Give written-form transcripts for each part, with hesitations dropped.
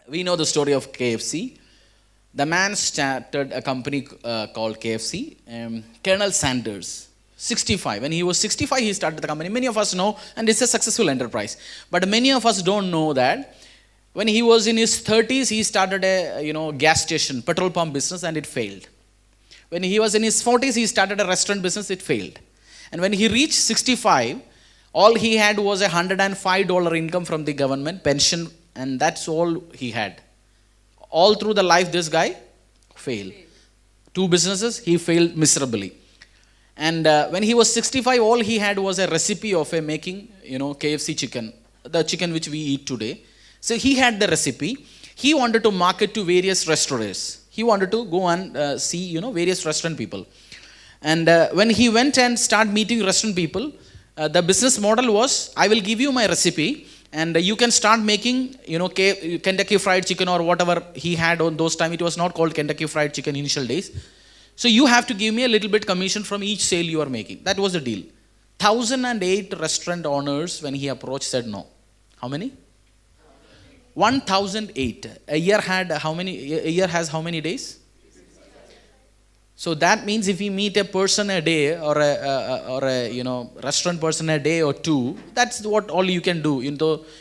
We know the story of KFC. The man started a company called KFC. Colonel Sanders, 65. When he was 65, he started the company. Many of us know, and it's a successful enterprise. But many of us don't know that when he was in his 30s, he started a gas station, petrol pump business, and it failed. When he was in his 40s, he started a restaurant business, it failed. And when he reached 65, all he had was $105 income from the government pension, and that's all he had. All through the life, this guy failed. Two businesses, he failed miserably. And when he was 65, all he had was a recipe of making, KFC chicken, the chicken which we eat today. So he had the recipe. He wanted to market to various restaurants. He wanted to go and see, various restaurant people. And when he went and started meeting restaurant people, the business model was, I will give you my recipe, and you can start making, Kentucky Fried Chicken or whatever he had on those time. It was not called Kentucky Fried Chicken initial days. So you have to give me a little bit commission from each sale you are making. That was the deal. 1,008 restaurant owners, when he approached, said no. How many? 1,008. A year has how many days? So that means if we meet a person a day or a restaurant person a day or two, that's what all you can do.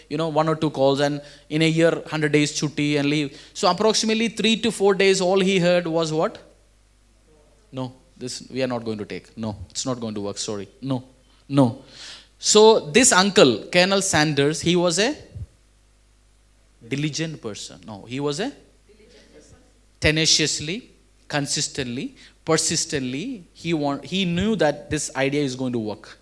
One or two calls, and in a year 100 days chutti and leave. So approximately 3 to 4 days, all he heard was what? No, this we are not going to take. No, it's not going to work. Sorry. No. So this uncle, Colonel Sanders, he was a diligent person. No, he was a tenaciously, consistently, persistently, he knew that this idea is going to work.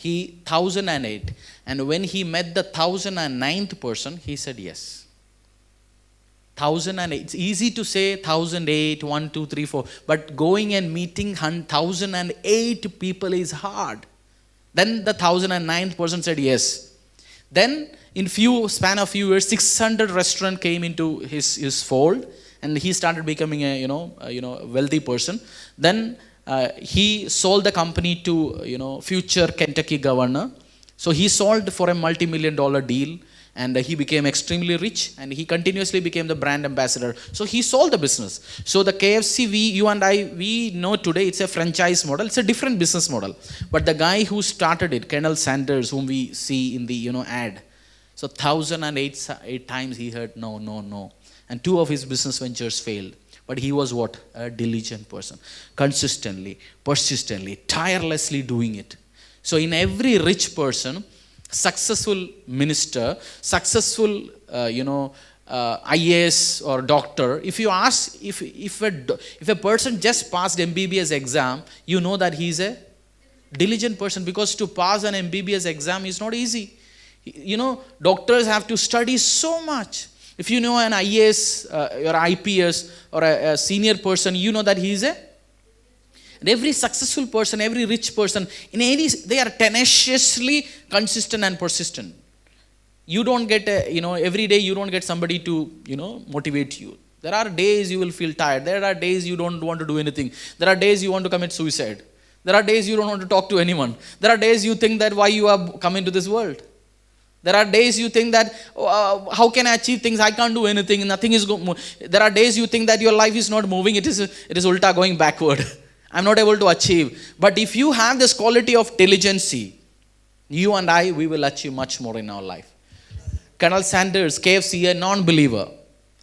1,008, and when he met the 1,009th person, he said yes. 1,008. It's easy to say 1,008, 1, 2, 3, 4, but going and meeting 1,008 people is hard. Then the 1,009th person said yes. Then in span of few years, 600 restaurants came into his fold, and he started becoming a wealthy person. Then he sold the company to future Kentucky governor. So he sold for a multi-million-dollar deal, and he became extremely rich, and he continuously became the brand ambassador. So he sold the business. So the KFC, you and I, we know today it's a franchise model. It's a different business model. But the guy who started it, Colonel Sanders, whom we see in the ad, so 1,008 times he heard no. And 2 of his business ventures failed. But he was what? A diligent person. Consistently, persistently, tirelessly doing it. So in every rich person, successful minister, successful, IAS or doctor, if you ask, if a person just passed MBBS exam, you know that he is a diligent person, because to pass an MBBS exam is not easy. Doctors have to study so much. If you know an IAS or IPS or a senior person, you know that he is and every successful person, every rich person, they are tenaciously consistent and persistent. You don't get, every day you don't get somebody to, motivate you. There are days you will feel tired. There are days you don't want to do anything. There are days you want to commit suicide. There are days you don't want to talk to anyone. There are days you think that why you have come into this world. There are days you think that, how can I achieve things? I can't do anything. Nothing is going. There are days you think that your life is not moving. It is ulta, going backward. I'm not able to achieve. But if you have this quality of diligence, you and I, we will achieve much more in our life. Colonel Sanders, KFC, a non-believer.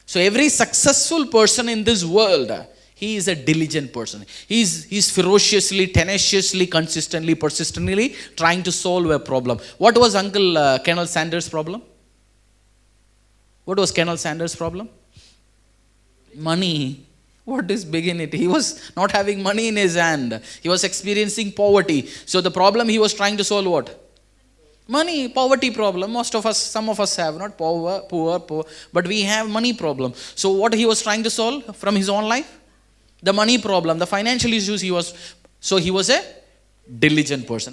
So every successful person in this world, he is a diligent person. He's ferociously, tenaciously, consistently, persistently trying to solve a problem. What was Colonel Sanders' problem? What was Colonel Sanders' problem? Money. What is big in it? He was not having money in his hand. He was experiencing poverty. So the problem he was trying to solve what? Money, poverty problem. Some of us have, not poor, but we have money problem. So what he was trying to solve from his own life? The money problem, the financial issues he was a diligent person.